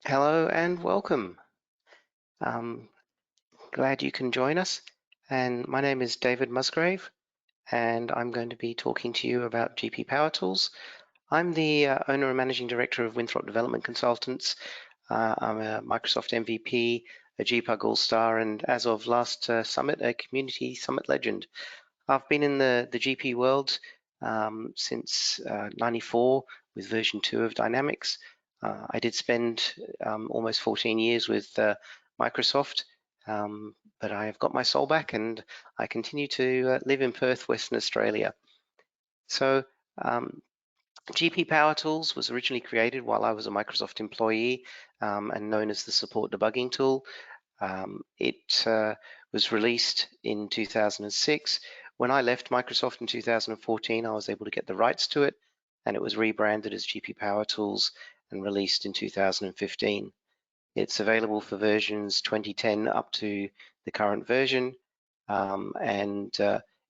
Hello and welcome. Um, Glad you can join us. And my name is David Musgrave, and I'm going to be talking to you about GP Power Tools. I'm the owner and managing director of Winthrop Development Consultants. I'm a Microsoft MVP, a GPUC All-Star, and as of last summit, a Community Summit Legend. I've been in the GP world since '94 with version 2 of Dynamics. I did spend almost 14 years with Microsoft, but I have got my soul back and I continue to live in Perth, Western Australia. So GP Power Tools was originally created while I was a Microsoft employee and known as the support debugging tool. It was released in 2006. When I left Microsoft in 2014, I was able to get the rights to it, and it was rebranded as GP Power Tools and released in 2015. It's available for versions 2010 up to the current version, and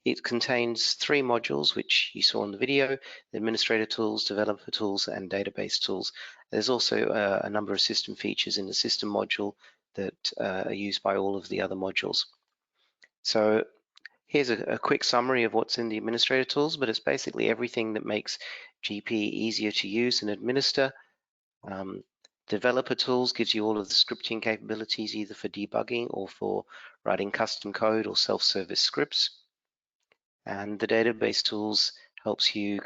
it contains 3 modules, which you saw in the video: the administrator tools, developer tools, and database tools. There's also a number of system features in the system module that are used by all of the other modules. So here's a quick summary of what's in the administrator tools, but it's basically everything that makes GP easier to use and administer. Developer tools gives you all of the scripting capabilities, either for debugging or for writing custom code or self-service scripts. And the database tools helps you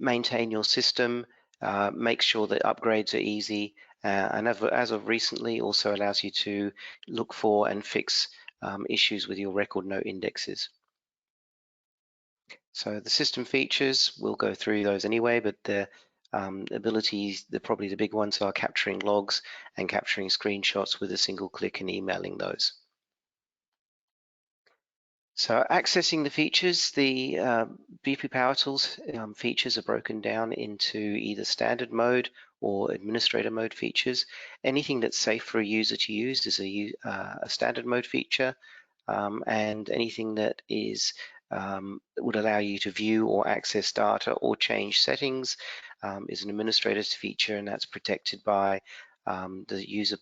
maintain your system, make sure that upgrades are easy, and as of recently also allows you to look for and fix issues with your record note indexes. So the system features, we'll go through those anyway, but the abilities, probably the big ones are capturing logs and capturing screenshots with a single click and emailing those. So accessing the features, the GP Power Tools features are broken down into either standard mode or administrator mode features. Anything that's safe for a user to use is a standard mode feature, and anything that is would allow you to view or access data or change settings is an administrator's feature, and that's protected by the user,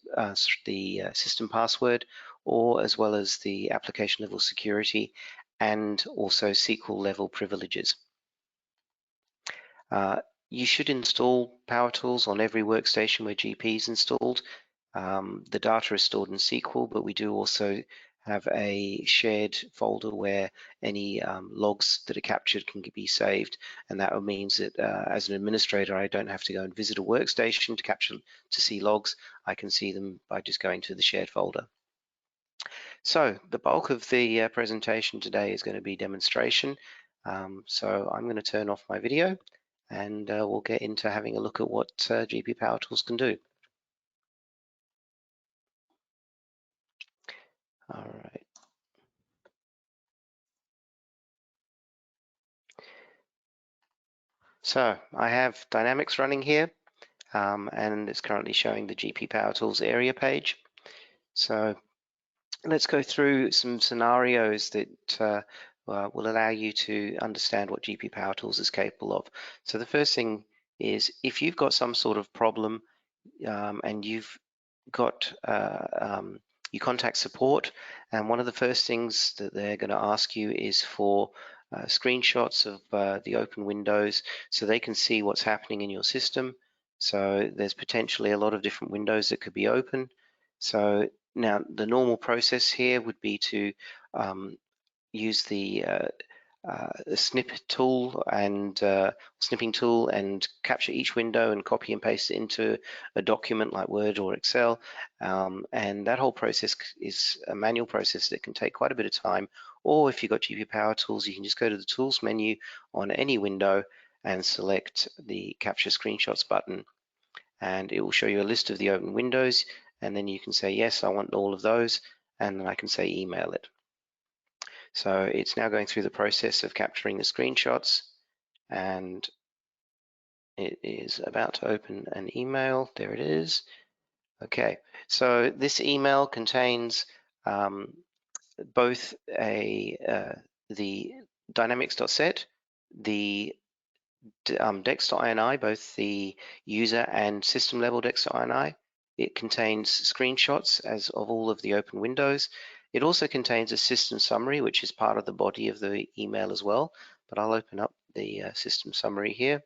the system password, or as well as the application level security and also SQL level privileges. You should install Power Tools on every workstation where GP is installed. The data is stored in SQL, but we do also have a shared folder where any logs that are captured can be saved, and that means that as an administrator, I don't have to go and visit a workstation to see logs. I can see them by just going to the shared folder. So the bulk of the presentation today is going to be demonstration. So I'm going to turn off my video and we'll get into having a look at what GP Power Tools can do. All right. So I have Dynamics running here, and it's currently showing the GP Power Tools area page. So let's go through some scenarios that will allow you to understand what GP Power Tools is capable of. So the first thing is, if you've got some sort of problem and you've got you contact support, and one of the first things that they're going to ask you is for screenshots of the open windows so they can see what's happening in your system. So there's potentially a lot of different windows that could be open. So now the normal process here would be to use the snip tool and snipping tool and capture each window and copy and paste it into a document like Word or Excel, and that whole process is a manual process that can take quite a bit of time. Or if you've got GP Power Tools, you can just go to the Tools menu on any window and select the Capture Screenshots button, and it will show you a list of the open windows, and then you can say, yes, I want all of those, and then I can say email it. So it's now going through the process of capturing the screenshots, and it is about to open an email. There it is. Okay, so this email contains both the dynamics.set, the dex.ini, both the user and system level dex.ini. It contains screenshots as of all of the open windows. It also contains a system summary, which is part of the body of the email as well. But I'll open up the system summary here,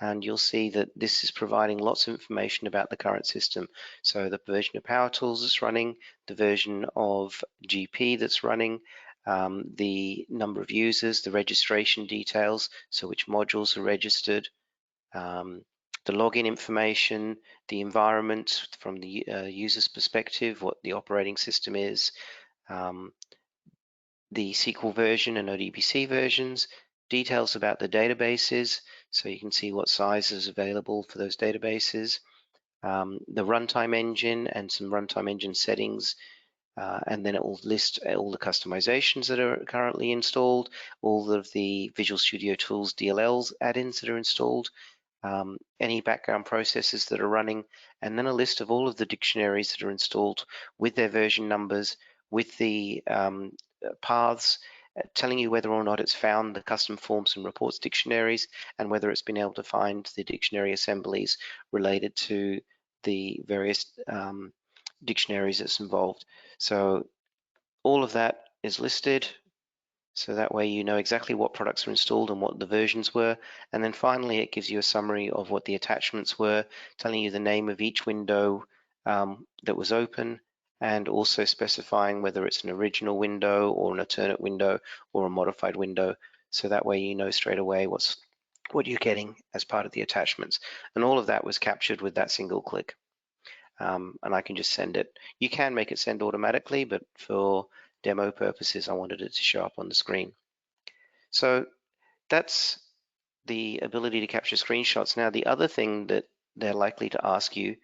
and you'll see that this is providing lots of information about the current system. So the version of Power Tools that's running, the version of GP that's running, the number of users, the registration details, so which modules are registered, the login information, the environment from the user's perspective, what the operating system is, the SQL version and ODBC versions, details about the databases, so you can see what size is available for those databases, the runtime engine and some runtime engine settings, and then it will list all the customizations that are currently installed, all of the Visual Studio Tools DLLs add-ins that are installed, any background processes that are running, and then a list of all of the dictionaries that are installed with their version numbers, with the paths, telling you whether or not it's found the custom forms and reports dictionaries, and whether it's been able to find the dictionary assemblies related to the various dictionaries that's involved. So all of that is listed. So that way you know exactly what products are installed and what the versions were. And then finally, it gives you a summary of what the attachments were, telling you the name of each window that was open, and also specifying whether it's an original window or an alternate window or a modified window. So that way you know straight away what you're getting as part of the attachments. And all of that was captured with that single click. And I can just send it. You can make it send automatically, but for demo purposes, I wanted it to show up on the screen. So that's the ability to capture screenshots. Now, the other thing that they're likely to ask you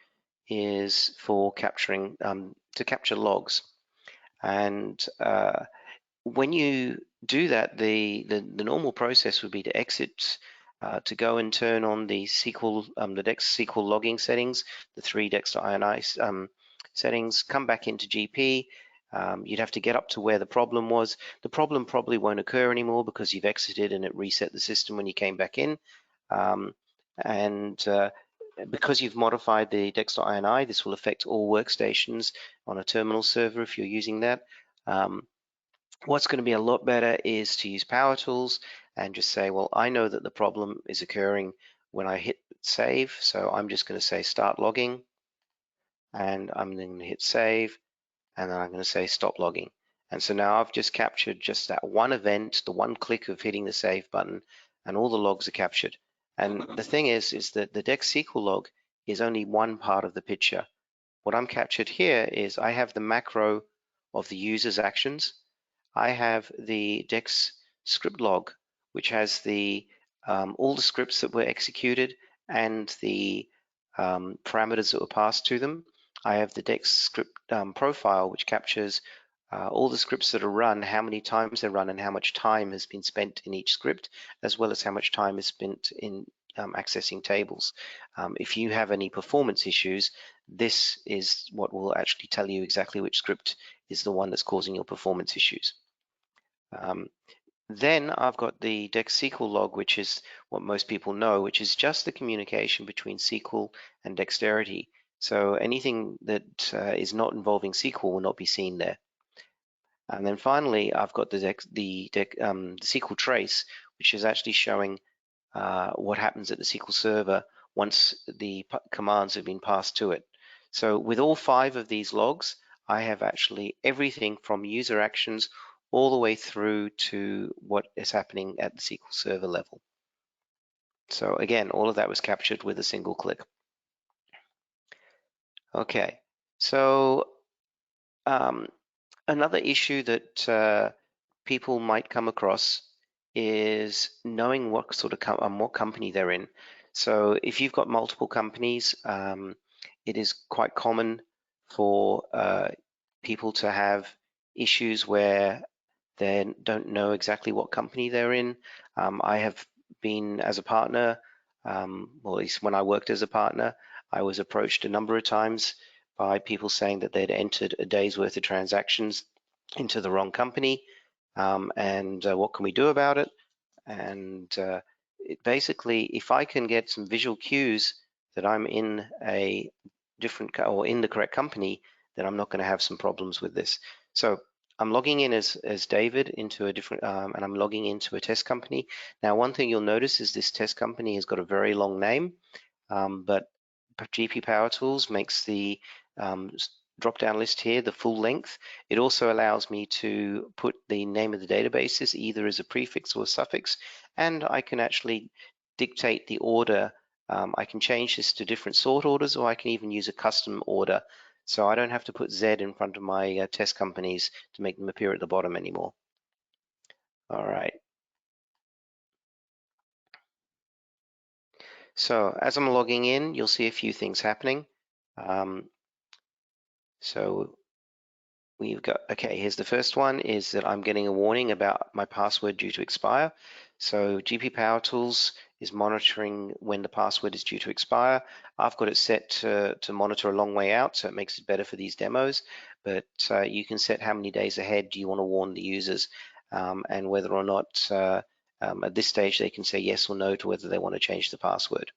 is for capturing, to capture logs. And when you do that, the normal process would be to exit, to go and turn on the SQL, the Dex SQL logging settings, the 3 dex.ini settings, come back into GP. You'd have to get up to where the problem was. The problem probably won't occur anymore because you've exited and it reset the system when you came back in. Because you've modified the dex.ini, this will affect all workstations on a terminal server if you're using that. What's going to be a lot better is to use Power Tools and just say, well, I know that the problem is occurring when I hit save. So I'm just going to say start logging, and I'm then going to hit save, and then I'm going to say stop logging. And so now I've just captured just that one event, the one click of hitting the save button, and all the logs are captured. And the thing is that the Dex SQL log is only one part of the picture. What I'm captured here is I have the macro of the user's actions. I have the Dex script log, which has the all the scripts that were executed and the parameters that were passed to them. I have the Dex script profile, which captures all the scripts that are run, how many times they're run, and how much time has been spent in each script, as well as how much time is spent in accessing tables. If you have any performance issues, this is what will actually tell you exactly which script is the one that's causing your performance issues. Then I've got the Dex SQL log, which is what most people know, which is just the communication between SQL and Dexterity. So anything that is not involving SQL will not be seen there. And then finally, I've got the SQL trace, which is actually showing what happens at the SQL server once the commands have been passed to it. So with all 5 of these logs, I have actually everything from user actions all the way through to what is happening at the SQL Server level. So again, all of that was captured with a single click. Okay, so another issue that people might come across is knowing what sort of what company they're in. So if you've got multiple companies, it is quite common for people to have issues where they don't know exactly what company they're in. I have been as a partner, or at least when I worked as a partner, I was approached a number of times by people saying that they'd entered a day's worth of transactions into the wrong company, and what can we do about it? And basically, if I can get some visual cues that I'm in a different or in the correct company, then I'm not going to have some problems with this. So I'm logging in as David into a different, and I'm logging into a test company. Now, one thing you'll notice is this test company has got a very long name, but GP Power Tools makes the drop-down list here the full length. It also allows me to put the name of the databases either as a prefix or a suffix, and I can actually dictate the order. I can change this to different sort orders, or I can even use a custom order. So I don't have to put Z in front of my test companies to make them appear at the bottom anymore. All right. So as I'm logging in, you'll see a few things happening. So we've got, okay, here's the first one, is that I'm getting a warning about my password due to expire. So GP Power Tools is monitoring when the password is due to expire. I've got it set to monitor a long way out, so it makes it better for these demos, but you can set how many days ahead do you want to warn the users, and whether or not at this stage they can say yes or no to whether they want to change the password.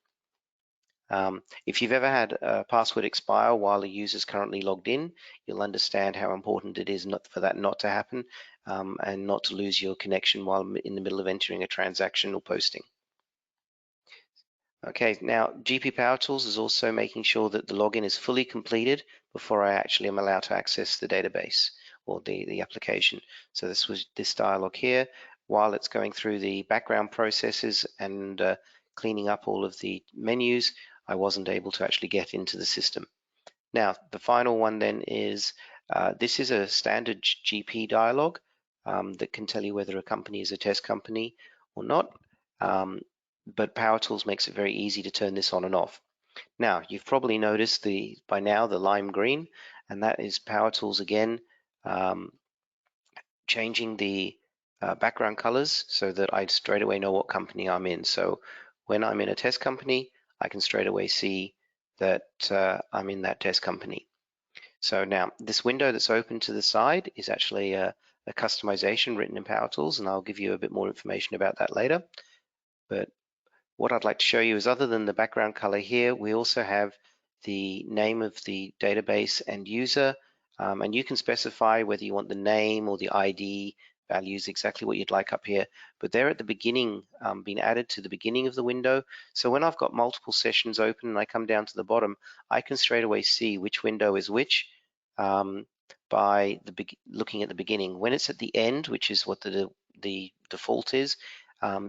If you've ever had a password expire while a user is currently logged in, you'll understand how important it is not for that not to happen, and not to lose your connection while in the middle of entering a transaction or posting. Okay, now GP Power Tools is also making sure that the login is fully completed before I actually am allowed to access the database or the application. So this was this dialog here. While it's going through the background processes and cleaning up all of the menus, I wasn't able to actually get into the system. Now, the final one then is, this is a standard GP dialog that can tell you whether a company is a test company or not, but Power Tools makes it very easy to turn this on and off. Now, you've probably noticed by now the lime green, and that is Power Tools again, changing the background colors so that I straight away know what company I'm in. So when I'm in a test company, I can straight away see that I'm in that test company. So now this window that's open to the side is actually a customization written in Power Tools, and I'll give you a bit more information about that later. But what I'd like to show you is, other than the background color here, we also have the name of the database and user, and you can specify whether you want the name or the ID values, exactly what you'd like up here, but they're at the beginning, being added to the beginning of the window. So when I've got multiple sessions open and I come down to the bottom, I can straight away see which window is which by looking at the beginning. When it's at the end, which is what the default is,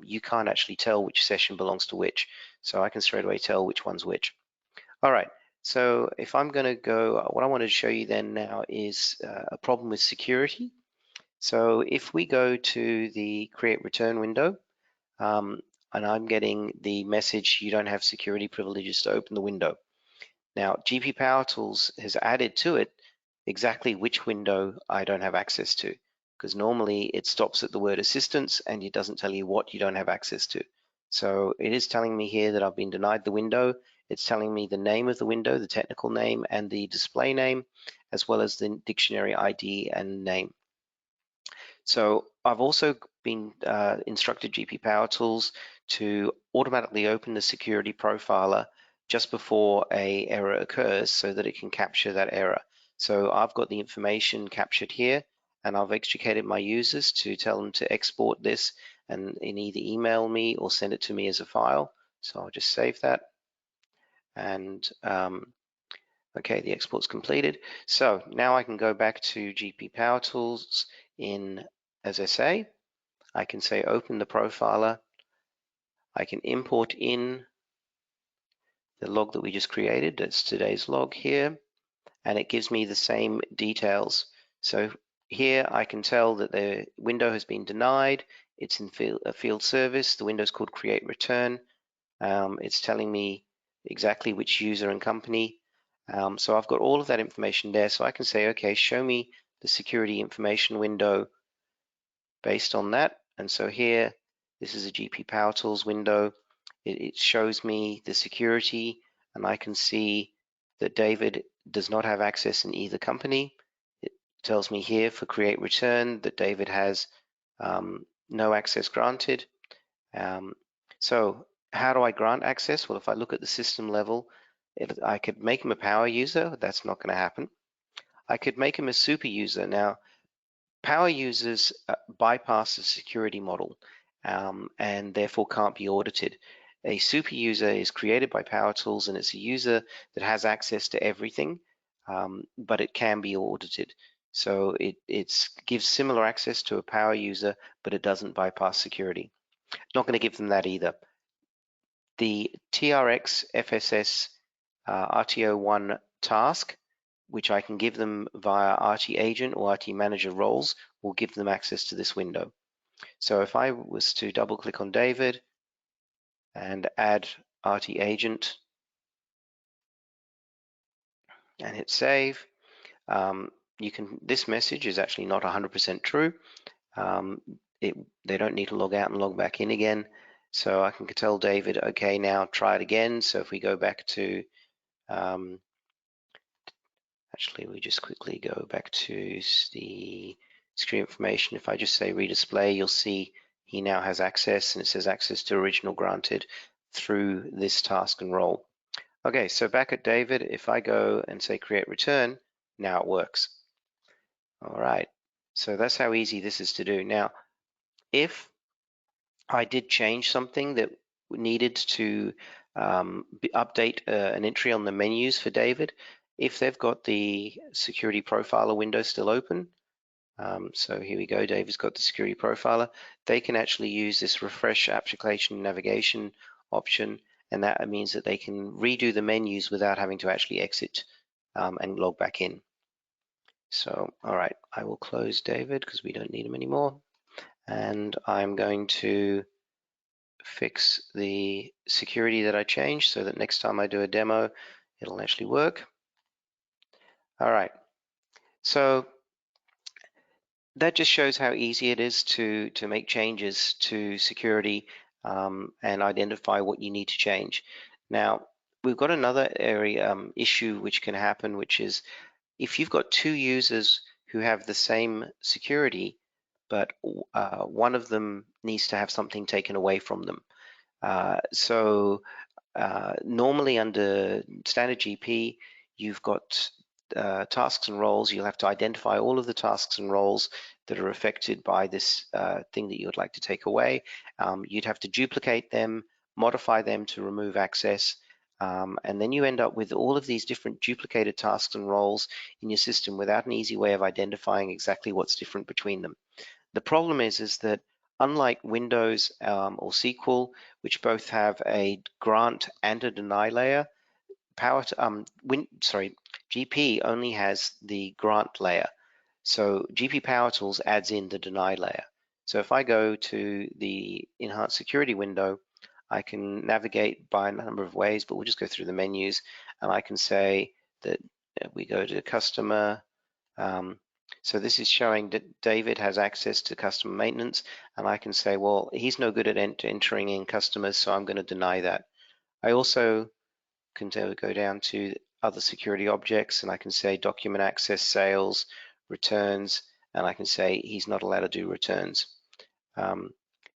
you can't actually tell which session belongs to which. So I can straight away tell which one's which. All right, so if I'm going to go, what I wanted to show you then now is a problem with security. So if we go to the create return window, and I'm getting the message, you don't have security privileges to open the window. Now, GP Power Tools has added to it exactly which window I don't have access to, because normally it stops at the word assistance and it doesn't tell you what you don't have access to. So it is telling me here that I've been denied the window. It's telling me the name of the window, the technical name and the display name, as well as the dictionary ID and name. So I've also been instructed GP Power Tools to automatically open the security profiler just before a error occurs so that it can capture that error. So I've got the information captured here, and I've educated my users to tell them to export this and either email me or send it to me as a file. So I'll just save that. And okay, the export's completed. So now I can go back to GP Power Tools in, as I say, I can say open the profiler. I can import in the log that we just created. That's today's log here, and it gives me the same details. So here I can tell that the window has been denied. It's in field service. The window is called create return. It's telling me exactly which user and company. So I've got all of that information there. So I can say, okay, show me the security information window based on that. And so here, this is a GP Power Tools window. It shows me the security, and I can see that David does not have access in either company. It tells me here for create return that David has no access granted. So how do I grant access? Well, if I look at the system level, I could make him a power user. That's not going to happen. I could make him a super user. Now, power users bypass the security model and therefore can't be audited. A super user is created by Power Tools, and it's a user that has access to everything, but it can be audited. So it gives similar access to a power user, but it doesn't bypass security. Not going to give them that either. The TRX FSS RTO1 task, which I can give them via RT Agent or RT Manager roles, will give them access to this window. So if I was to double click on David and add RT Agent and hit save, this message is actually not 100% true. They don't need to log out and log back in again. So I can tell David, okay, now try it again. So if we go back to, actually we just quickly go back to the screen information. If I just say redisplay, you'll see he now has access, and it says access to original granted through this task and role. Okay, so back at David, if I go and say create return, now it works. All right, so that's how easy this is to do. Now, if I did change something that needed to update an entry on the menus for David, if they've got the security profiler window still open, so here we go, David's got the security profiler, they can actually use this refresh application navigation option, and that means that they can redo the menus without having to actually exit and log back in. So, all right, I will close David because we don't need him anymore. And I'm going to fix the security that I changed so that next time I do a demo, it'll actually work. All right, so that just shows how easy it is to make changes to security and identify what you need to change. Now, we've got another area issue which can happen, which is if you've got two users who have the same security, but one of them needs to have something taken away from them. Normally under standard GP, you've got tasks and roles. You'll have to identify all of the tasks and roles that are affected by this thing that you would like to take away. You'd have to duplicate them, modify them to remove access, and then you end up with all of these different duplicated tasks and roles in your system without an easy way of identifying exactly what's different between them. The problem is that unlike Windows or SQL, which both have a grant and a deny layer, GP only has the grant layer. So GP Power Tools adds in the deny layer. So if I go to the Enhanced Security window, I can navigate by a number of ways, but we'll just go through the menus, and I can say that we go to Customer. So this is showing that David has access to customer maintenance, and I can say, well, he's no good at entering in customers, so I'm going to deny that. I also can go down to other security objects, and I can say document access, sales, returns, and I can say he's not allowed to do returns.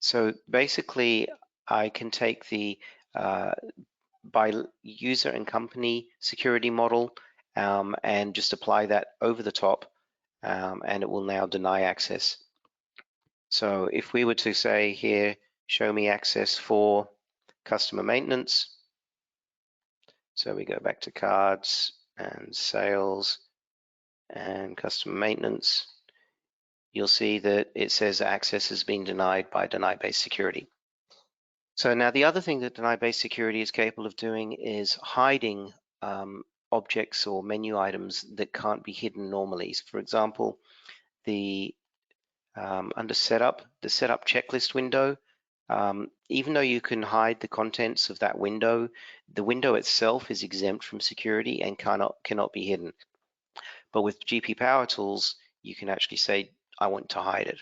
So basically, I can take the by user and company security model and just apply that over the top, and it will now deny access. So if we were to say here, show me access for customer maintenance, so we go back to cards and sales and customer maintenance, you'll see that it says access has been denied by deny-based security. So now the other thing that deny-based security is capable of doing is hiding objects or menu items that can't be hidden normally. So for example, under setup, the setup checklist window, even though you can hide the contents of that window, the window itself is exempt from security and cannot be hidden. But with GP Power Tools, you can actually say, I want to hide it.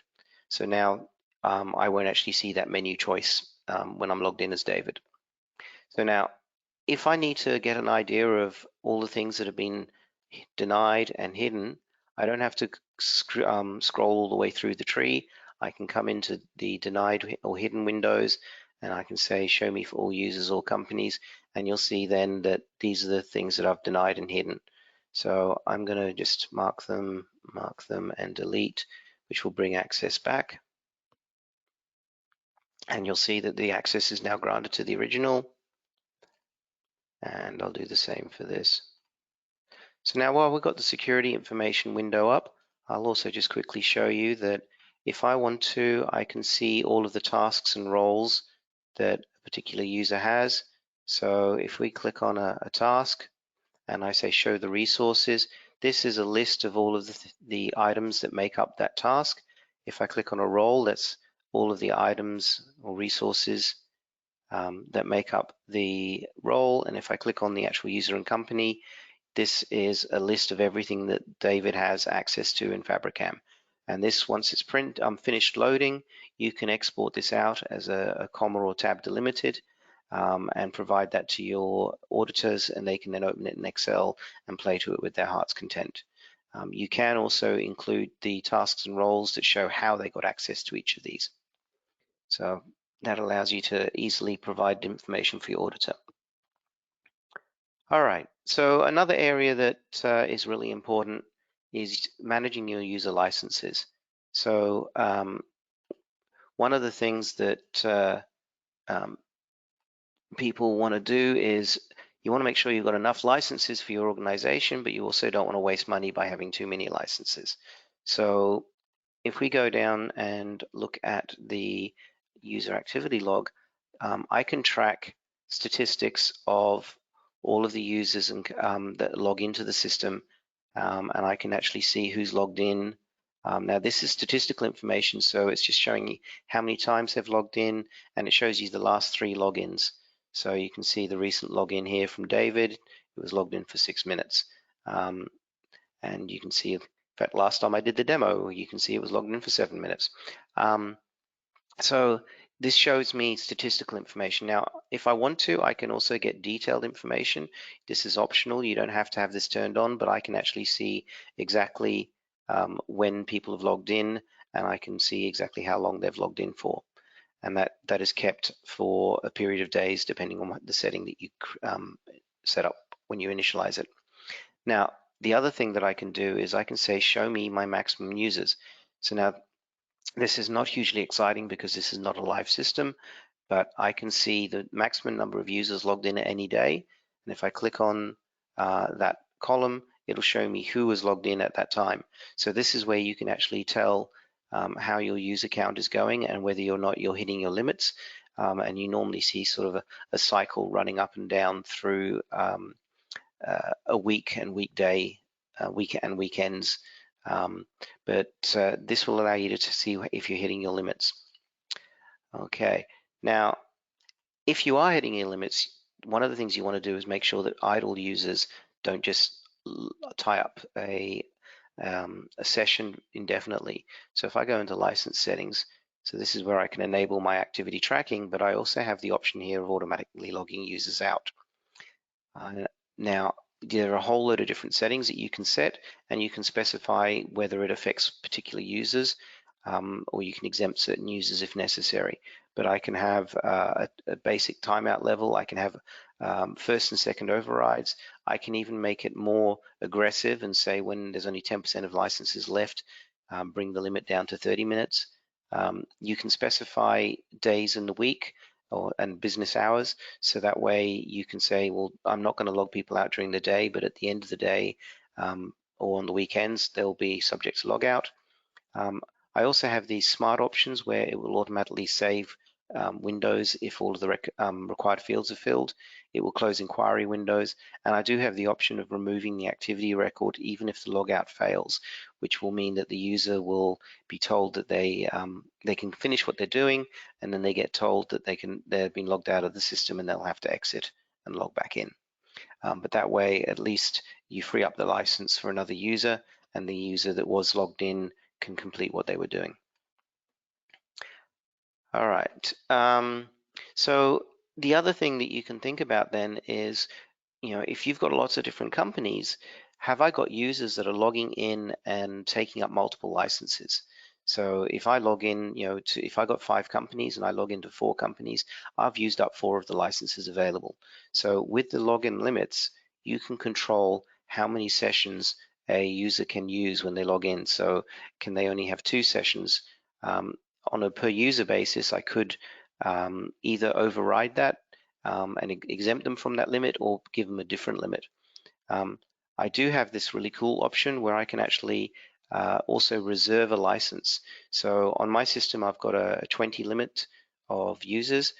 So now I won't actually see that menu choice when I'm logged in as David. So now, if I need to get an idea of all the things that have been denied and hidden, I don't have to scroll all the way through the tree. I can come into the denied or hidden windows, and I can say show me for all users, all companies, and you'll see then that these are the things that I've denied and hidden. So I'm going to just mark them and delete, which will bring access back. And you'll see that the access is now granted to the original. And I'll do the same for this. So now while we've got the security information window up, I'll also just quickly show you that if I want to, I can see all of the tasks and roles that a particular user has. So if we click on a task and I say show the resources, this is a list of all of the items that make up that task. If I click on a role, that's all of the items or resources that make up the role. And if I click on the actual user and company, this is a list of everything that David has access to in Fabricam. And this, once it's finished loading, you can export this out as a comma or tab delimited and provide that to your auditors, and they can then open it in Excel and play to it with their heart's content. You can also include the tasks and roles that show how they got access to each of these. So that allows you to easily provide information for your auditor. All right, so another area that is really important is managing your user licenses. So one of the things that people want to do is you want to make sure you've got enough licenses for your organization, but you also don't want to waste money by having too many licenses. So if we go down and look at the user activity log, I can track statistics of all of the users that log into the system, and I can actually see who's logged in. Now this is statistical information, so it's just showing you how many times they've logged in, and it shows you the last 3 logins. So you can see the recent login here from David. It was logged in for 6 minutes. And you can see, in fact, last time I did the demo, you can see it was logged in for 7 minutes. So this shows me statistical information. Now, if I want to, I can also get detailed information. This is optional. You don't have to have this turned on, but I can actually see exactly when people have logged in, and I can see exactly how long they've logged in for. And that is kept for a period of days, depending on the setting that you set up when you initialize it. Now, the other thing that I can do is I can say, show me my maximum users. So now this is not hugely exciting because this is not a live system, but I can see the maximum number of users logged in at any day. And if I click on that column, it'll show me who was logged in at that time. So this is where you can actually tell how your user count is going and whether or not you're hitting your limits. And you normally see sort of a cycle running up and down through a week and weekday, week and weekends. But this will allow you to see if you're hitting your limits. Okay, now if you are hitting your limits, one of the things you want to do is make sure that idle users don't just tie up a session indefinitely. So if I go into license settings, so this is where I can enable my activity tracking, but I also have the option here of automatically logging users out. Now, there are a whole load of different settings that you can set, and you can specify whether it affects particular users, or you can exempt certain users if necessary. But I can have a basic timeout level. I can have first and second overrides. I can even make it more aggressive and say when there's only 10% of licenses left, bring the limit down to 30 minutes. You can specify days in the week and business hours, so that way you can say, well, I'm not going to log people out during the day, but at the end of the day or on the weekends, they'll be subject to log out. I also have these smart options where it will automatically save windows if all of the required fields are filled. It will close inquiry windows, and I do have the option of removing the activity record even if the logout fails, which will mean that the user will be told that they can finish what they're doing, and then they get told that they've been logged out of the system and they'll have to exit and log back in. But that way, at least you free up the license for another user, and the user that was logged in can complete what they were doing. All right. So the other thing that you can think about then is, if you've got lots of different companies, have I got users that are logging in and taking up multiple licenses? So if I log in, if I got 5 companies and I log into 4 companies, I've used up 4 of the licenses available. So with the login limits, you can control how many sessions a user can use when they log in. So can they only have 2 sessions? On a per user basis, I could either override that and exempt them from that limit or give them a different limit. I do have this really cool option where I can actually also reserve a license. So on my system, I've got a 20 limit of users,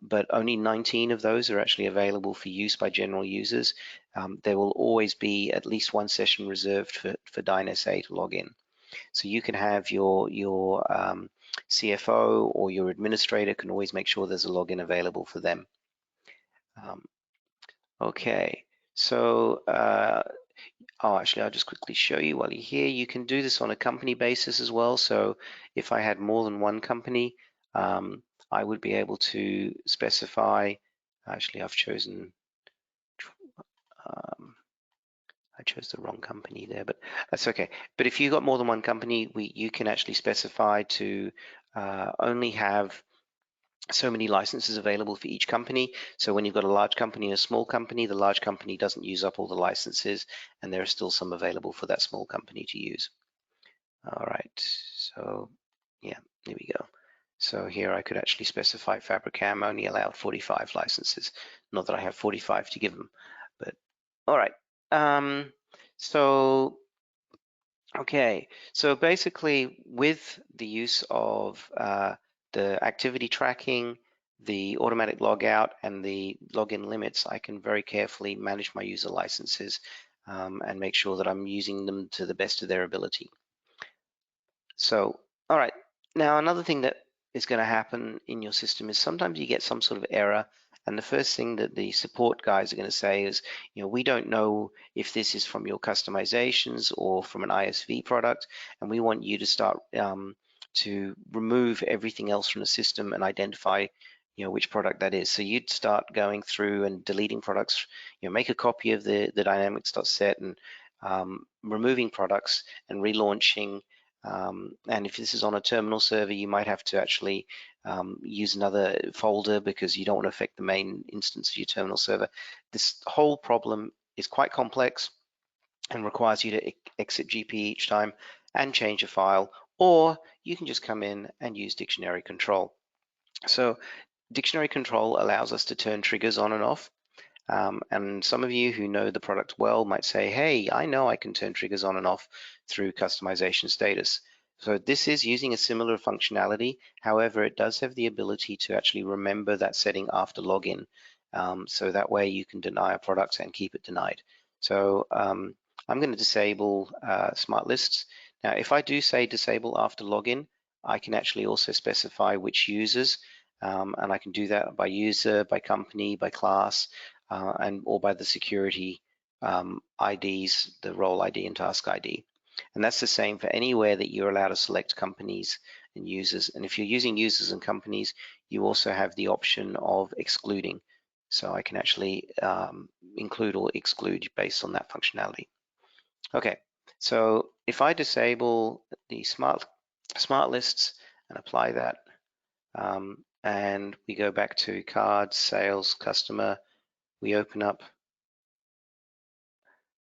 but only 19 of those are actually available for use by general users. There will always be at least 1 session reserved for DynSA to log in. So you can have your CFO or your administrator can always make sure there's a login available for them. Okay, so actually, I'll just quickly show you while you're here. You can do this on a company basis as well. So if I had more than 1 company, I would be able to specify, actually I've chosen, I chose the wrong company there, but that's okay. But if you've got more than 1 company, you can actually specify to only have so many licenses available for each company. So when you've got a large company and a small company, the large company doesn't use up all the licenses, and there are still some available for that small company to use. All right, so yeah, there we go. So here I could actually specify Fabricam only allowed 45 licenses. Not that I have 45 to give them, but all right. Okay, so basically with the use of the activity tracking, the automatic logout, and the login limits, I can very carefully manage my user licenses and make sure that I'm using them to the best of their ability. So, all right, now another thing that is going to happen in your system is sometimes you get some sort of error, and the first thing that the support guys are going to say is, we don't know if this is from your customizations or from an ISV product, and we want you to start to remove everything else from the system and identify which product that is. So you'd start going through and deleting products, make a copy of the dynamics.set and removing products and relaunching. And if this is on a terminal server, you might have to actually use another folder because you don't want to affect the main instance of your terminal server. This whole problem is quite complex and requires you to exit GP each time and change a file, or you can just come in and use dictionary control. So dictionary control allows us to turn triggers on and off. And some of you who know the product well might say, hey, I know I can turn triggers on and off through customization status. So this is using a similar functionality. However, it does have the ability to actually remember that setting after login. So that way you can deny a product and keep it denied. So I'm going to disable smart lists. Now, if I do say disable after login, I can actually also specify which users, and I can do that by user, by company, by class, or by the security IDs, the role ID and task ID. And that's the same for anywhere that you're allowed to select companies and users. And if you're using users and companies, you also have the option of excluding. So I can actually include or exclude based on that functionality. Okay, so if I disable the smart lists and apply that, and we go back to cards, sales, customer, we open up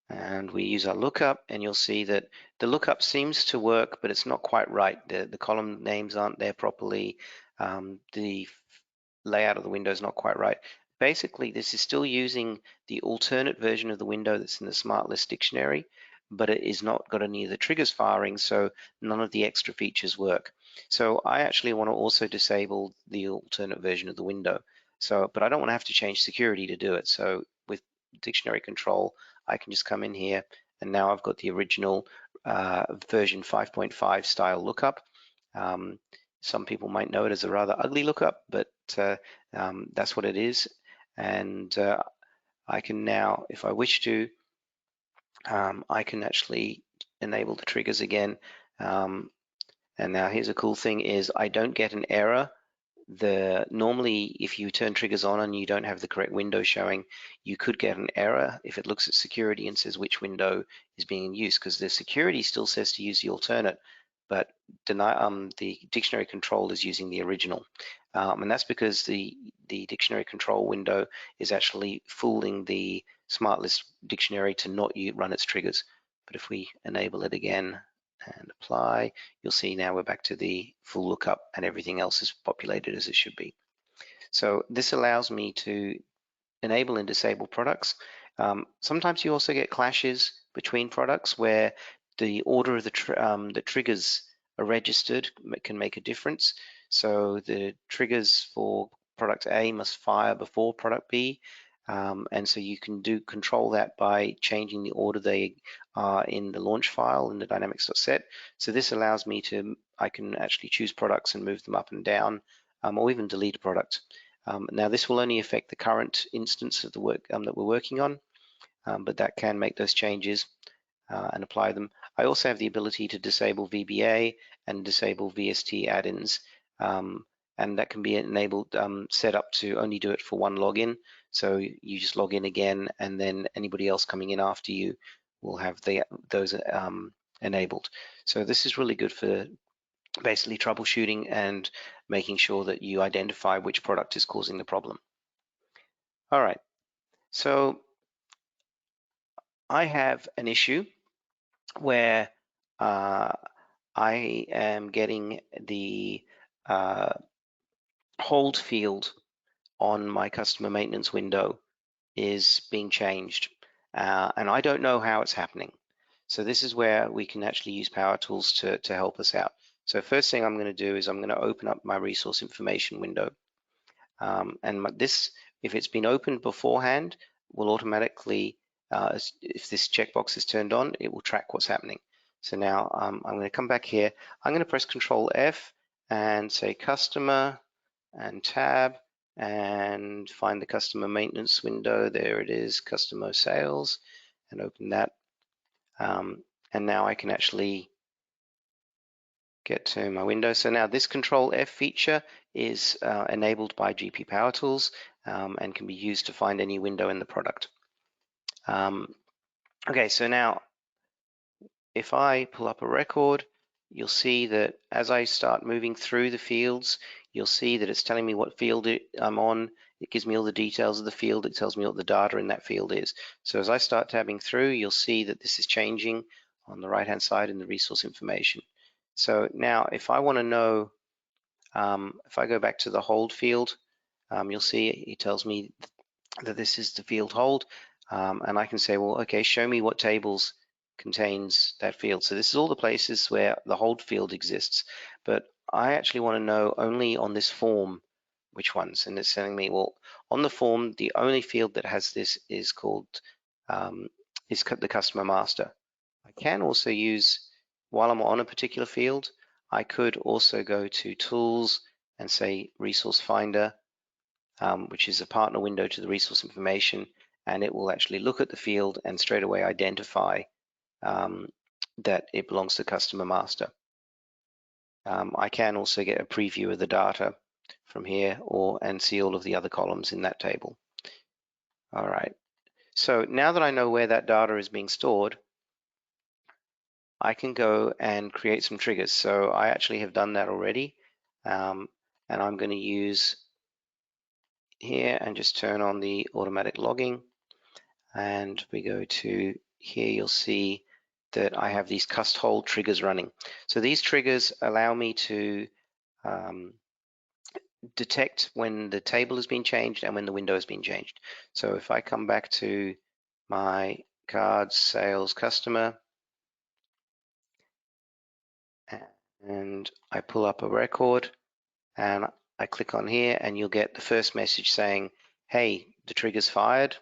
and we use our lookup, and you'll see that the lookup seems to work, but it's not quite right. The column names aren't there properly. The layout of the window is not quite right. Basically, this is still using the alternate version of the window that's in the smart list dictionary, but it is not got any of the triggers firing, so none of the extra features work. So I actually want to also disable the alternate version of the window. So, but I don't want to have to change security to do it. So with dictionary control, I can just come in here, and now I've got the original version 5.5 style lookup. Some people might know it as a rather ugly lookup, but that's what it is. And I can now, if I wish to, I can actually enable the triggers again. And now here's a cool thing is I don't get an error. Normally, if you turn triggers on and you don't have the correct window showing, you could get an error if it looks at security and says which window is being used, because the security still says to use the alternate, but the dictionary control is using the original. And that's because the dictionary control window is actually fooling the smart list dictionary to not run its triggers. But if we enable it again and apply, you'll see now we're back to the full lookup and everything else is populated as it should be. So this allows me to enable and disable products. Sometimes you also get clashes between products where the order of the triggers are registered can make a difference. So the triggers for product A must fire before product B, and so you can control that by changing the order they are in the launch file in the dynamics.set. So this allows me I can actually choose products and move them up and down, or even delete a product. Now this will only affect the current instance of the work that we're working on, but that can make those changes and apply them. I also have the ability to disable VBA and disable VST add-ins, and that can be enabled, set up to only do it for one login. So you just log in again, and then anybody else coming in after you will have those enabled. So this is really good for basically troubleshooting and making sure that you identify which product is causing the problem. All right, so I have an issue where I am getting the hold field on my customer maintenance window is being changed, and I don't know how it's happening. So this is where we can actually use Power Tools to help us out. So first thing I'm going to do is I'm going to open up my resource information window. And this, if it's been opened beforehand, will automatically, if this checkbox is turned on, it will track what's happening. So now I'm going to come back here. I'm going to press Control F and say Customer and Tab and find the customer maintenance window. There it is, Customer Sales, and open that. And now I can actually get to my window. So now this Control F feature is enabled by GP Power Tools and can be used to find any window in the product. Okay, so now if I pull up a record, you'll see that as I start moving through the fields, you'll see that it's telling me what field I'm on. It gives me all the details of the field. It tells me what the data in that field is. So as I start tabbing through, you'll see that this is changing on the right-hand side in the resource information. So now if I want to know, if I go back to the hold field, you'll see it tells me that this is the field hold, and I can say, well, okay, show me what tables contains that field. So this is all the places where the hold field exists, but I actually want to know only on this form which ones, and it's telling me, well, on the form, the only field that has this is called is the customer master. I can also use, while I'm on a particular field, I could also go to Tools and say Resource Finder, which is a partner window to the resource information, and it will actually look at the field and straight away identify that it belongs to customer master. I can also get a preview of the data from here and see all of the other columns in that table. All right, so now that I know where that data is being stored, I can go and create some triggers. So I actually have done that already, and I'm going to use here and just turn on the automatic logging, and we go to here, you'll see that I have these cust hold triggers running. So these triggers allow me to detect when the table has been changed and when the window has been changed. So if I come back to my cards sales customer and I pull up a record and I click on here, and you'll get the first message saying, hey, the trigger's fired.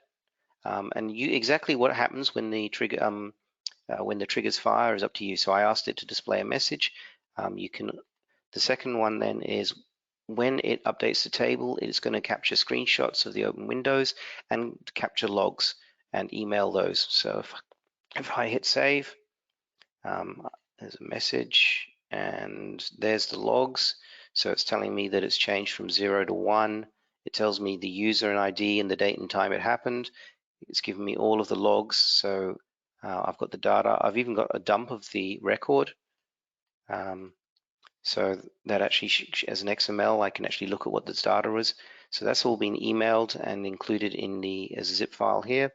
And exactly what happens when the trigger when the triggers fire is up to you. So I asked it to display a message. The second one then is when it updates the table, it's going to capture screenshots of the open windows and capture logs and email those. So if I hit save, there's a message and there's the logs. So it's telling me that it's changed from 0 to 1. It tells me the user and ID and the date and time it happened. It's given me all of the logs. So I've got the data. I've even got a dump of the record. So that actually, as an XML, I can actually look at what this data is. So that's all been emailed and included in the as a zip file here.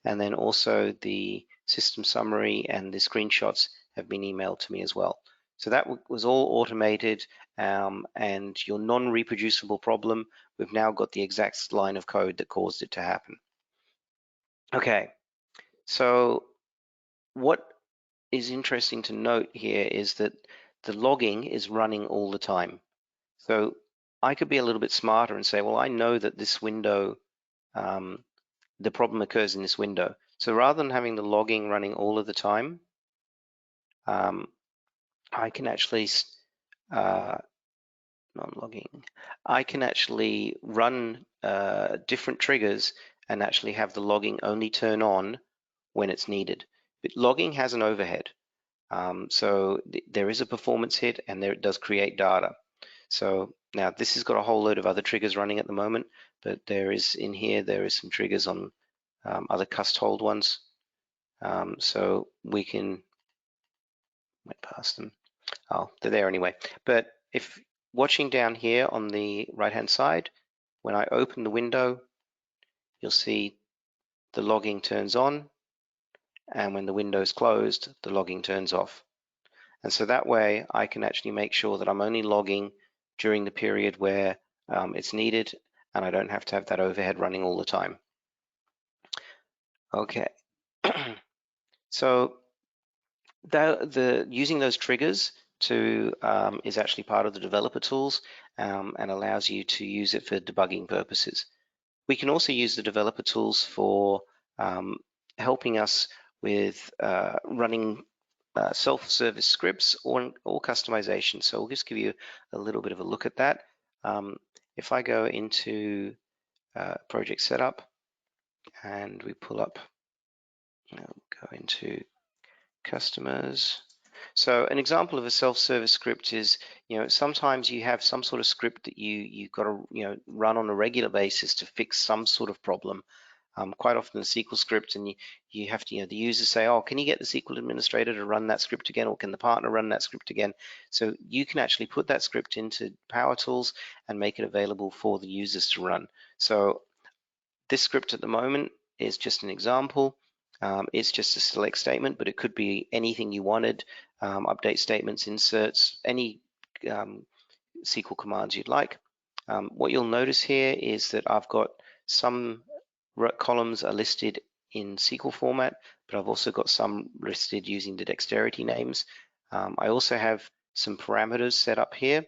And then also the system summary and the screenshots have been emailed to me as well. So that was all automated, and your non-reproducible problem, we've now got the exact line of code that caused it to happen. Okay, so what is interesting to note here is that the logging is running all the time. So I could be a little bit smarter and say, well, I know that this window, the problem occurs in this window. So rather than having the logging running all of the time, I can actually, non-logging, I can actually run different triggers and actually have the logging only turn on when it's needed. But logging has an overhead. So there is a performance hit, and there it does create data. So now this has got a whole load of other triggers running at the moment, but there is in here, there is some triggers on other cust hold ones. So we can, went past them. Oh, they're there anyway. But if watching down here on the right-hand side, when I open the window, you'll see the logging turns on, and when the window is closed, the logging turns off. And so that way I can actually make sure that I'm only logging during the period where it's needed, and I don't have to have that overhead running all the time. Okay, so using those triggers to is actually part of the developer tools, and allows you to use it for debugging purposes. We can also use the developer tools for helping us with running self-service scripts or customization. So we'll just give you a little bit of a look at that. If I go into project setup and we pull up, go into customers. So an example of a self-service script is, sometimes you have some sort of script that you've got to, run on a regular basis to fix some sort of problem. Quite often a SQL script, and you have to, the users say, oh, can you get the SQL administrator to run that script again, or can the partner run that script again? So you can actually put that script into Power Tools and make it available for the users to run. So this script at the moment is just an example. It's just a select statement, but it could be anything you wanted, update statements, inserts, any SQL commands you'd like. What you'll notice here is that I've got some columns are listed in SQL format, but I've also got some listed using the dexterity names. I also have some parameters set up here.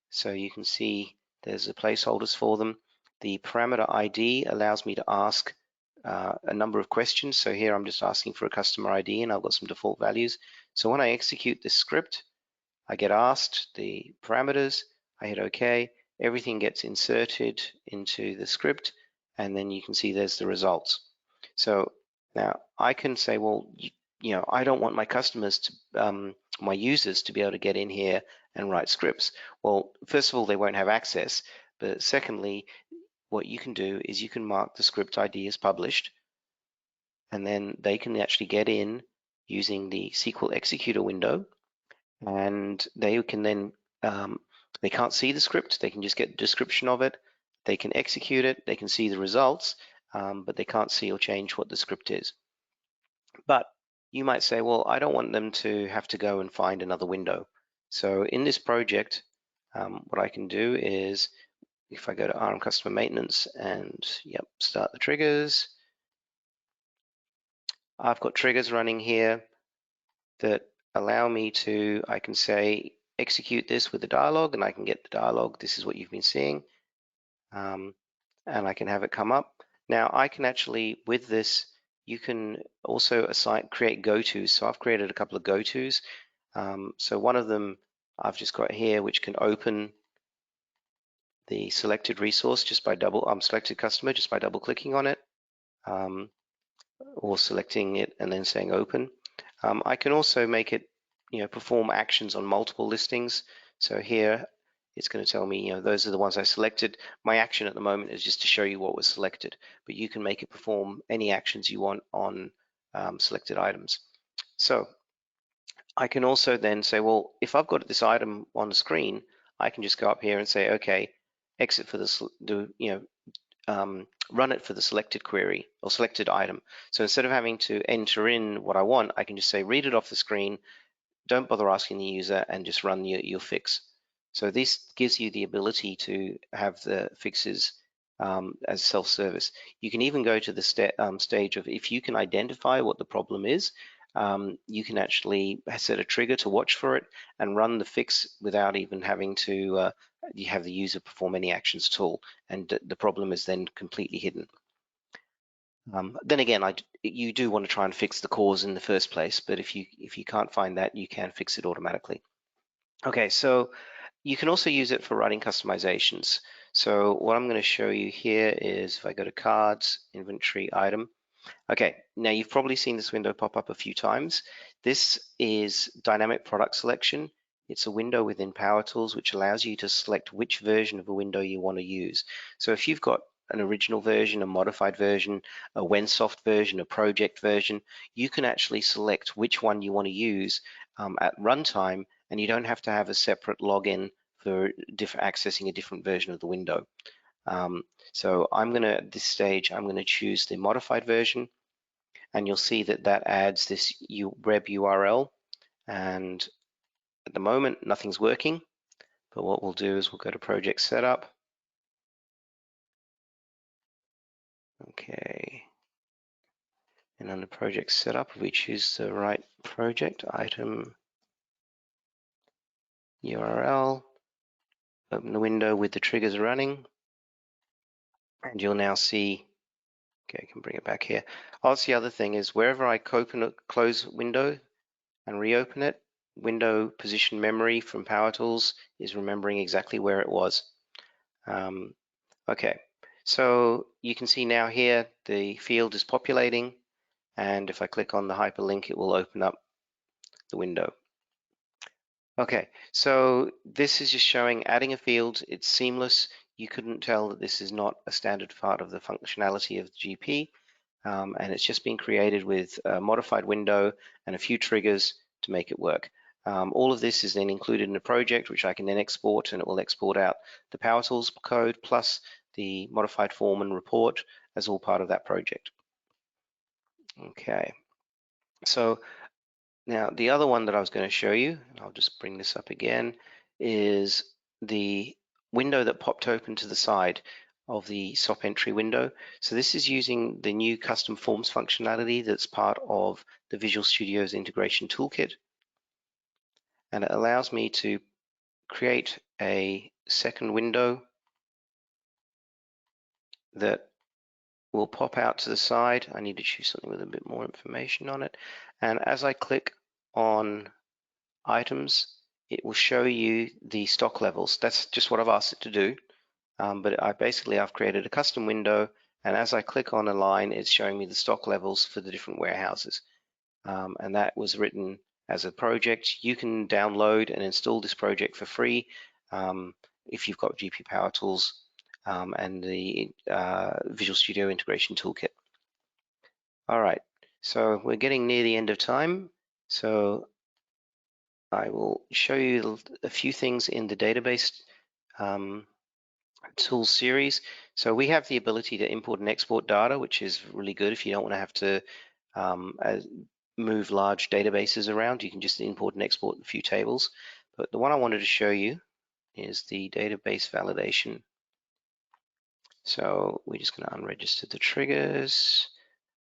So you can see there's the placeholders for them. The parameter ID allows me to ask a number of questions. So here I'm just asking for a customer ID, and I've got some default values. So when I execute this script, I get asked the parameters, I hit OK, everything gets inserted into the script, and then you can see there's the results. So now I can say, well, I don't want my customers to, my users to be able to get in here and write scripts. Well, first of all, they won't have access, but secondly, what you can do is you can mark the script ID as published, and then they can actually get in using the SQL executor window, and they can then, they can't see the script, they can just get a description of it, they can execute it, they can see the results, but they can't see or change what the script is. But you might say, well, I don't want them to have to go and find another window. So in this project, what I can do is, if I go to RM customer maintenance and start the triggers, I've got triggers running here that allow me to, I can say, execute this with the dialog, and I can get the dialog. This is what you've been seeing. And I can have it come up. Now I can actually, with this, you can also create go-tos. So I've created a couple of go-tos. So one of them I've just got here, which can open the selected resource just by selected customer just by double clicking on it, or selecting it and then saying open. I can also make it, perform actions on multiple listings. So here it's going to tell me, those are the ones I selected. My action at the moment is just to show you what was selected, but you can make it perform any actions you want on selected items. So I can also then say, well, if I've got this item on the screen, I can just go up here and say, okay, exit for this, run it for the selected query or selected item. So instead of having to enter in what I want, I can just say, read it off the screen, don't bother asking the user, and just run your fix. So this gives you the ability to have the fixes as self-service. You can even go to the stage of, if you can identify what the problem is, you can actually set a trigger to watch for it and run the fix without even having to you have the user perform any actions at all, and the problem is then completely hidden. Then again, you do want to try and fix the cause in the first place, but if you can't find that, you can fix it automatically. Okay, so you can also use it for writing customizations. So what I'm going to show you here is, if I go to cards, inventory, item. Okay, now you've probably seen this window pop up a few times. This is dynamic product selection. It's a window within Power Tools which allows you to select which version of a window you want to use. So if you've got an original version, a modified version, a WhenSoft version, a project version, you can actually select which one you want to use at runtime, and you don't have to have a separate login for accessing a different version of the window. So I'm going to, at this stage, I'm going to choose the modified version, and you'll see that that adds this web URL, and at the moment nothing's working, but what we'll do is we'll go to project setup. Okay, and under project setup we choose the right project, item URL, open the window with the triggers running, and you'll now see, okay, I can bring it back here. Also, the other thing is, wherever I close window and reopen it, window position memory from Power Tools is remembering exactly where it was. Okay, so you can see now here the field is populating, and if I click on the hyperlink, it will open up the window. Okay, so this is just showing adding a field. It's seamless. You couldn't tell that this is not a standard part of the functionality of the GP, and it's just been created with a modified window and a few triggers to make it work. All of this is then included in a project, which I can then export, and it will export out the Power Tools code plus the modified form and report as all part of that project. Okay, so now the other one that I was going to show you, and I'll just bring this up again, is the window that popped open to the side of the SOP entry window. So this is using the new custom forms functionality that's part of the Visual Studio's integration toolkit, and it allows me to create a second window that will pop out to the side. I need to choose something with a bit more information on it, and as I click on items, it will show you the stock levels. That's just what I've asked it to do, but I've created a custom window, and as I click on a line, it's showing me the stock levels for the different warehouses, and that was written as a project. You can download and install this project for free if you've got GP Power Tools and the Visual Studio Integration Toolkit. All right, so we're getting near the end of time, so I will show you a few things in the database tools series. So we have the ability to import and export data, which is really good if you don't want to have to move large databases around. You can just import and export a few tables. But the one I wanted to show you is the database validation. So we're just going to unregister the triggers.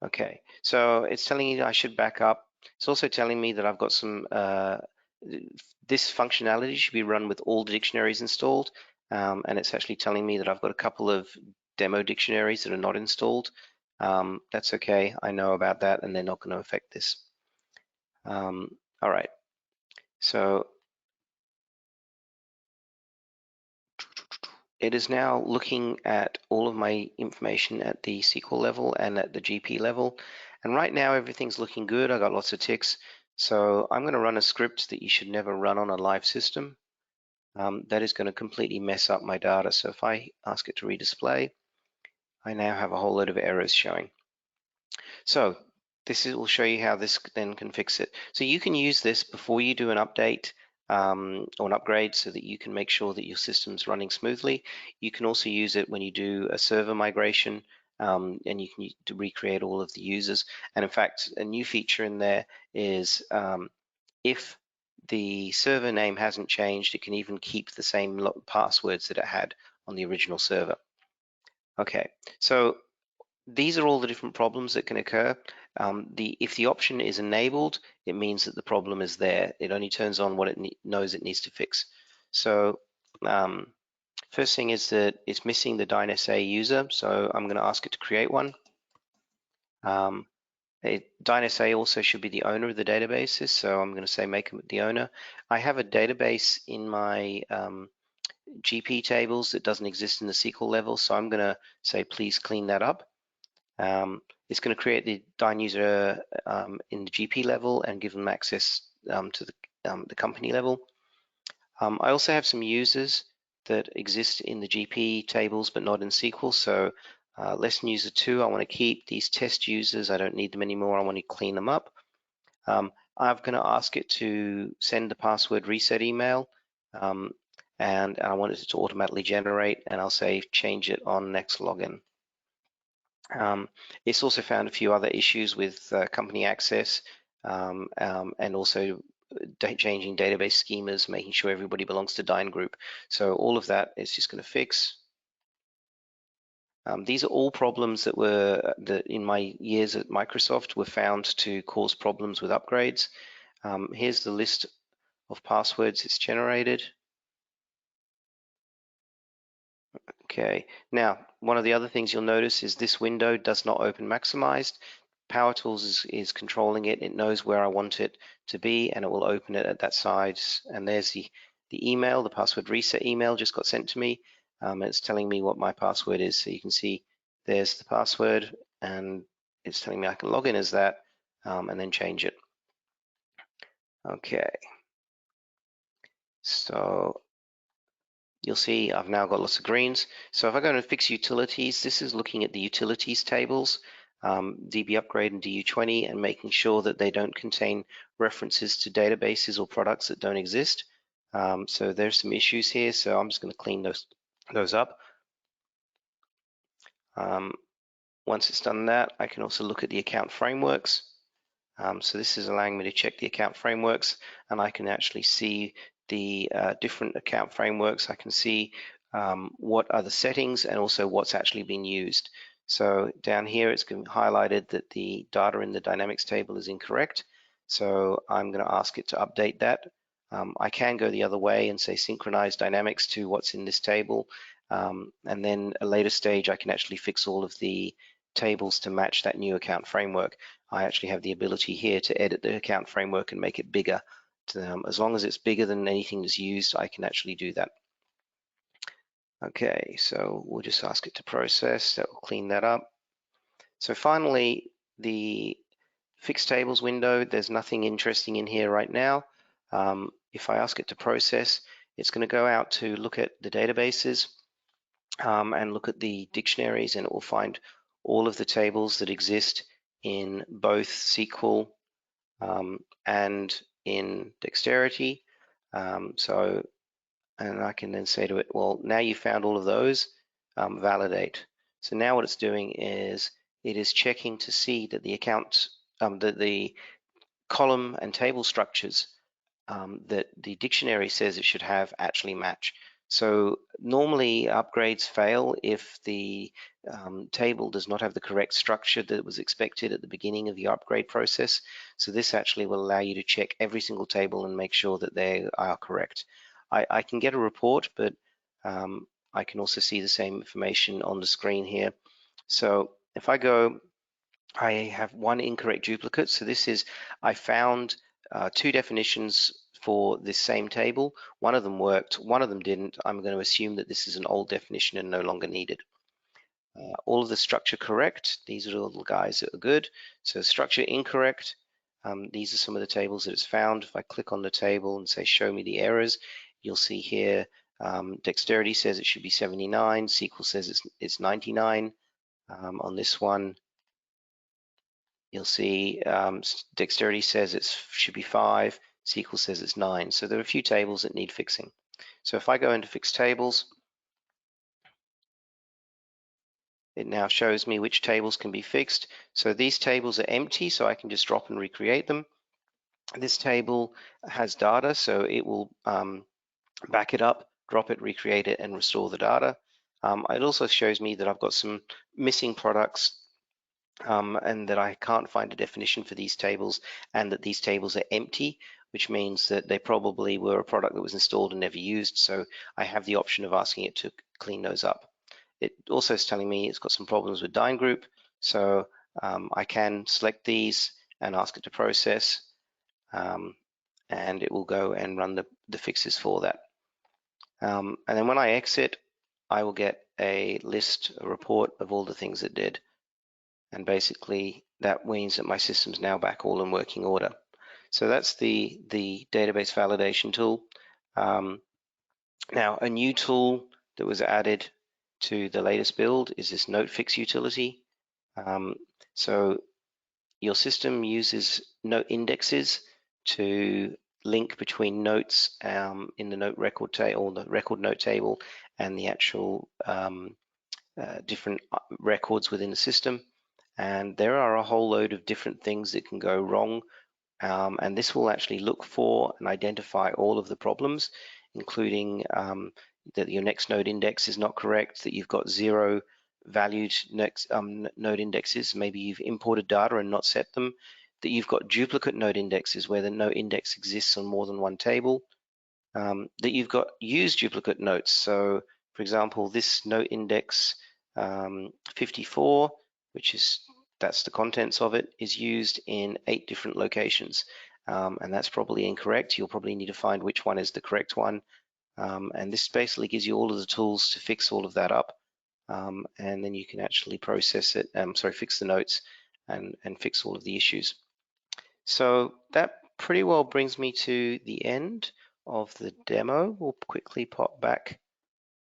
Okay, so it's telling you I should back up. It's also telling me that I've got some, this functionality should be run with all the dictionaries installed, and it's actually telling me that I've got a couple of demo dictionaries that are not installed. That's okay, I know about that, and they're not going to affect this. All right, so it is now looking at all of my information at the SQL level and at the GP level. And right now, everything's looking good. I got lots of ticks. So I'm going to run a script that you should never run on a live system. That is going to completely mess up my data. So if I ask it to redisplay, I now have a whole load of errors showing. So will show you how this then can fix it. So you can use this before you do an update or an upgrade so that you can make sure that your system's running smoothly. You can also use it when you do a server migration, and you can to recreate all of the users. And in fact, a new feature in there is if the server name hasn't changed, it can even keep the same passwords that it had on the original server. Okay, so these are all the different problems that can occur. If the option is enabled, it means that the problem is there. It only turns on what it knows it needs to fix. So first thing is that it's missing the DynSA user, so I'm going to ask it to create one. DynSA also should be the owner of the databases, so I'm going to say make him the owner. I have a database in my GP tables that doesn't exist in the SQL level, so I'm going to say please clean that up. It's going to create the Dyn user in the GP level and give them access to the company level. I also have some users that exist in the GP tables but not in SQL. So lesson user 2, I want to keep these test users. I don't need them anymore. I want to clean them up. I'm going to ask it to send the password reset email, and I want it to automatically generate, and I'll say change it on next login. It's also found a few other issues with company access and also changing database schemas, making sure everybody belongs to Dyn group. So all of that is just going to fix. These are all problems that were in my years at Microsoft were found to cause problems with upgrades. Here's the list of passwords it's generated. Okay, now one of the other things you'll notice is this window does not open maximized. PowerTools is controlling it. It knows where I want it to be, and it will open it at that size. And there's the email, the password reset email just got sent to me. It's telling me what my password is. So you can see there's the password, and it's telling me I can log in as that and then change it. Okay, so you'll see I've now got lots of greens. So if I go to fix utilities, this is looking at the utilities tables, DB upgrade and DU20, and making sure that they don't contain references to databases or products that don't exist. So there's some issues here, so I'm just going to clean those up. Once it's done that, I can also look at the account frameworks. So this is allowing me to check the account frameworks, and I can actually see the different account frameworks. I can see what are the settings and also what's actually been used. So down here it's highlighted that the data in the dynamics table is incorrect. So I'm going to ask it to update that. I can go the other way and say synchronize dynamics to what's in this table. And then at a later stage I can actually fix all of the tables to match that new account framework. I actually have the ability here to edit the account framework and make it bigger. As long as it's bigger than anything that's used, I can actually do that. Okay, so we'll just ask it to process. That will clean that up. So finally, the fixed tables window, there's nothing interesting in here right now. If I ask it to process, it's going to go out to look at the databases and look at the dictionaries, and it will find all of the tables that exist in both SQL and in Dexterity. And I can then say to it, well, now you found all of those, validate. So now what it's doing is it is checking to see that the account, the column and table structures that the dictionary says it should have actually match. So normally upgrades fail if the table does not have the correct structure that was expected at the beginning of the upgrade process. So this actually will allow you to check every single table and make sure that they are correct. I can get a report, but I can also see the same information on the screen here. So if I go, I have one incorrect duplicate. So this is, I found two definitions for this same table. One of them worked, one of them didn't. I'm going to assume that this is an old definition and no longer needed. All of the structure correct. These are all the guys that are good. So structure incorrect. These are some of the tables that it's found. If I click on the table and say show me the errors, you'll see here Dexterity says it should be 79. SQL says it's 99. On this one, you'll see Dexterity says it should be 5, SQL says it's 9. So there are a few tables that need fixing. So if I go into Fix Tables, it now shows me which tables can be fixed. So these tables are empty, so I can just drop and recreate them. This table has data, so it will back it up, drop it, recreate it, and restore the data. It also shows me that I've got some missing products and that I can't find a definition for these tables, and that these tables are empty, which means that they probably were a product that was installed and never used. So I have the option of asking it to clean those up. It also is telling me it's got some problems with Dyn Group, so I can select these and ask it to process, and it will go and run the fixes for that. And then when I exit, I will get a list, a report of all the things it did. And basically that means that my system's now back all in working order. So that's the database validation tool. Now a new tool that was added to the latest build is this note fix utility. So your system uses note indexes to link between notes in the note record table or the record note table and the actual different records within the system. And there are a whole load of different things that can go wrong. And this will actually look for and identify all of the problems, including that your next node index is not correct, that you've got 0 valued next node indexes, maybe you've imported data and not set them, that you've got duplicate node indexes where the node index exists on more than one table, that you've got used duplicate notes. So for example, this note index 54, that's the contents of it, is used in 8 different locations. And that's probably incorrect. You'll probably need to find which one is the correct one. And this basically gives you all of the tools to fix all of that up. And then you can actually process it, fix the notes and fix all of the issues. So that pretty well brings me to the end of the demo. We'll quickly pop back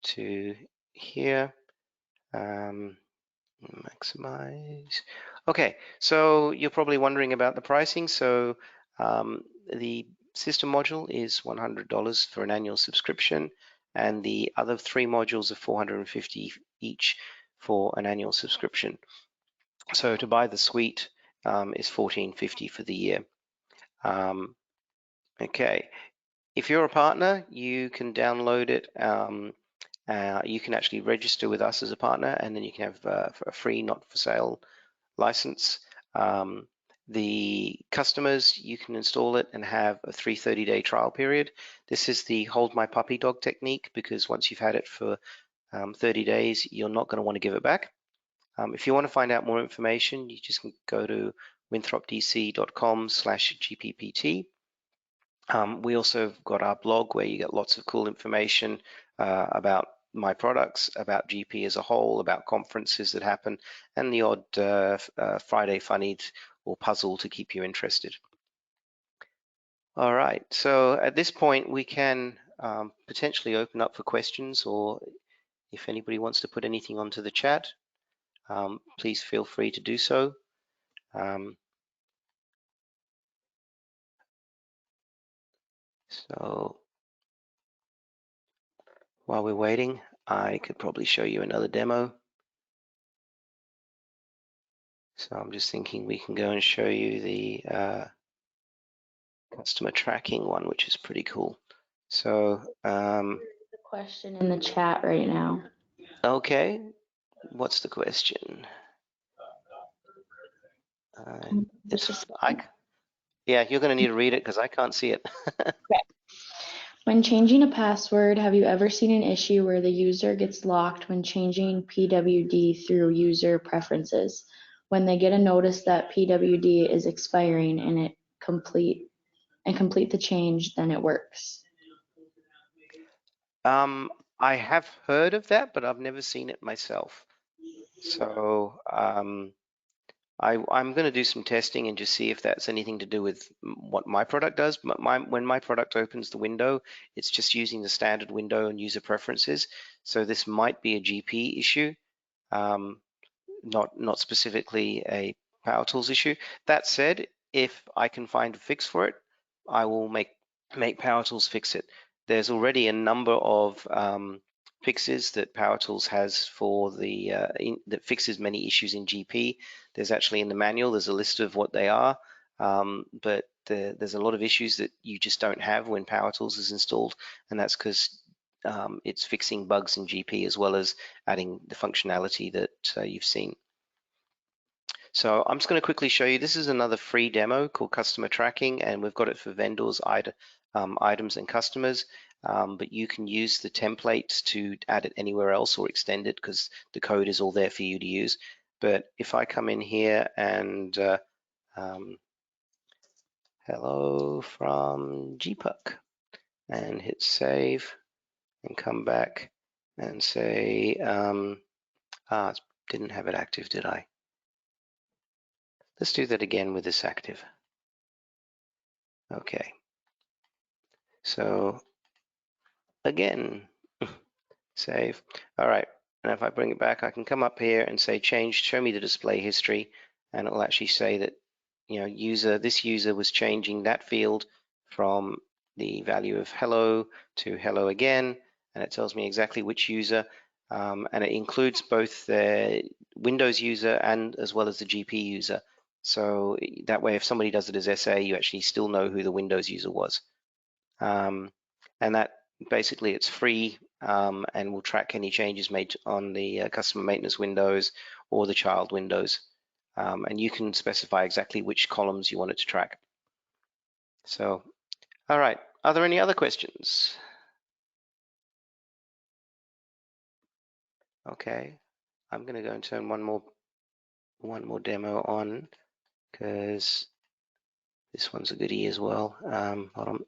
to here. Maximize. Okay, so you're probably wondering about the pricing. So the system module is $100 for an annual subscription, and the other 3 modules are $450 each for an annual subscription. So to buy the suite is $1450 for the year. Okay, if you're a partner, you can download it. You can actually register with us as a partner, and then you can have a free, not for sale license. The customers, you can install it and have a 30-day trial period. This is the hold my puppy dog technique, because once you've had it for 30 days, you're not going to want to give it back. If you want to find out more information, you just can go to winthropdc.com/GPPT. We also got our blog where you get lots of cool information about my products, about GP as a whole, about conferences that happen, and the odd Friday funny or puzzle to keep you interested. All right, so at this point we can potentially open up for questions, or if anybody wants to put anything onto the chat, please feel free to do so. So while we're waiting, I could probably show you another demo. So I'm just thinking we can go and show you the customer tracking one, which is pretty cool. So there's a question in the chat right now. Okay, what's the question? Yeah, you're going to need to read it because I can't see it. Okay. When changing a password, have you ever seen an issue where the user gets locked when changing PWD through user preferences? When they get a notice that PWD is expiring and complete the change, then it works. I have heard of that, but I've never seen it myself. So I'm going to do some testing and just see if that's anything to do with what my product does. But when my product opens the window, it's just using the standard window and user preferences. So this might be a GP issue, not specifically a Power Tools issue. That said, if I can find a fix for it, I will make Power Tools fix it. There's already a number of fixes that Power Tools has for the that fixes many issues in GP. There's actually in the manual, there's a list of what they are, but there's a lot of issues that you just don't have when Power Tools is installed, and that's because it's fixing bugs in GP as well as adding the functionality that you've seen. So I'm just going to quickly show you, this is another free demo called Customer Tracking, and we've got it for vendors, items, and customers, but you can use the templates to add it anywhere else or extend it because the code is all there for you to use. But if I come in here and hello from GPUC and hit save and come back and say, didn't have it active, did I? Let's do that again with this active. Okay. So again, save. All right. And if I bring it back, I can come up here and say change, show me the display history, and it will actually say that, you know, this user was changing that field from the value of hello to hello again, and it tells me exactly which user, and it includes both the Windows user and as well as the GP user. So that way, if somebody does it as SA, you actually still know who the Windows user was. And that basically it's free and will track any changes made on the customer maintenance windows or the child windows. And you can specify exactly which columns you want it to track. So, all right, are there any other questions? Okay, I'm going to go and turn one more demo on because this one's a goodie as well. Hold on,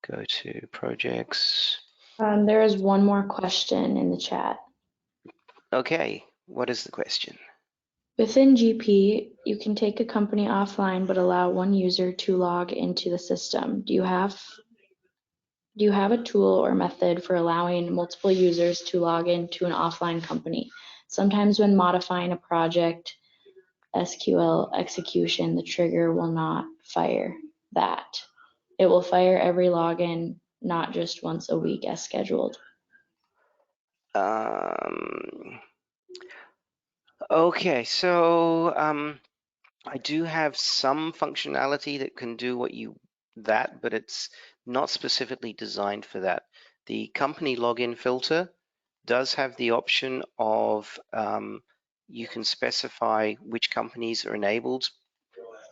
go to projects. There is one more question in the chat. Okay, what is the question? Within GP, you can take a company offline but allow one user to log into the system. Do you have a tool or method for allowing multiple users to log into an offline company? Sometimes when modifying a project SQL execution, the trigger will not fire that. It will fire every login, not just once a week as scheduled. Okay, so I do have some functionality that can do that, but it's not specifically designed for that. The company login filter does have the option of you can specify which companies are enabled,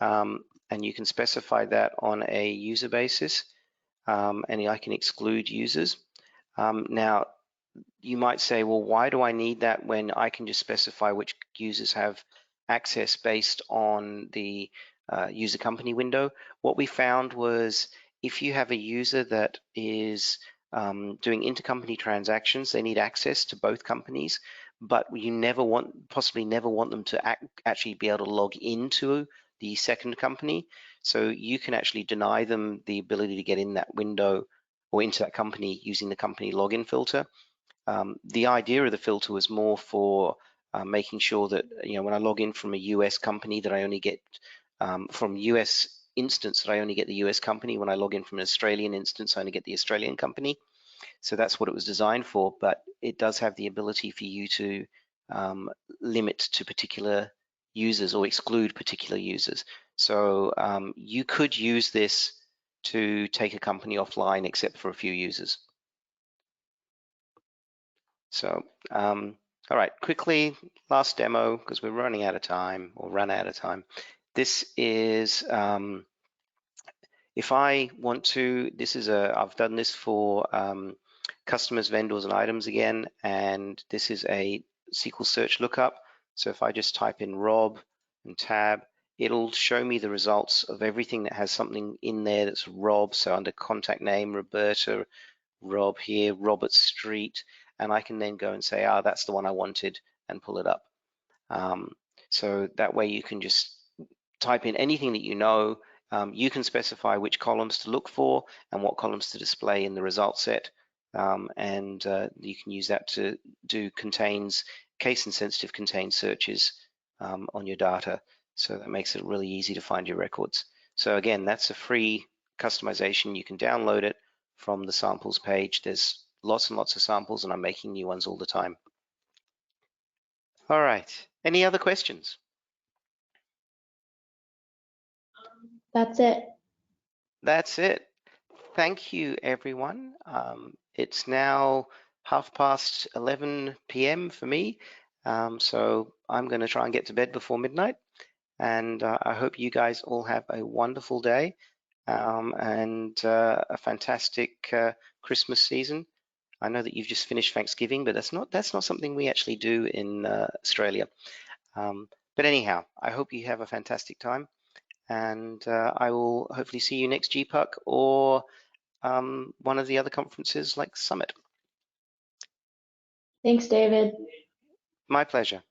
and you can specify that on a user basis, and I can exclude users. Now, you might say, well, why do I need that when I can just specify which users have access based on the user company window? What we found was if you have a user that is doing intercompany transactions, they need access to both companies, but you possibly never want them to actually be able to log into the second company. So you can actually deny them the ability to get in that window or into that company using the company login filter. The idea of the filter was more for making sure that, you know, when I log in from a US company that I only get from US instance that I only get the US company. When I log in from an Australian instance, I only get the Australian company. So that's what it was designed for, but it does have the ability for you to limit to particular users or exclude particular users. So you could use this to take a company offline except for a few users. So, all right, quickly, last demo, because we're running out of time or run out of time. This is, if I want to, I've done this for customers, vendors, and items again, and this is a SQL search lookup. So if I just type in Rob and tab, it'll show me the results of everything that has something in there that's Rob. So under contact name, Roberta, Rob here, Robert Street, and I can then go and say, that's the one I wanted and pull it up. So that way you can just type in anything that you know. You can specify which columns to look for and what columns to display in the result set. And you can use that to do case and sensitive contained searches on your data. So that makes it really easy to find your records. So again, that's a free customization. You can download it from the samples page. There's lots and lots of samples, and I'm making new ones all the time. All right, any other questions? That's it. That's it. Thank you, everyone. It's now 11:30 p.m. for me, so I'm going to try and get to bed before midnight. And I hope you guys all have a wonderful day and a fantastic Christmas season. I know that you've just finished Thanksgiving, but that's not something we actually do in Australia. But anyhow, I hope you have a fantastic time, and I will hopefully see you next GPUC or one of the other conferences like Summit. Thanks, David. My pleasure.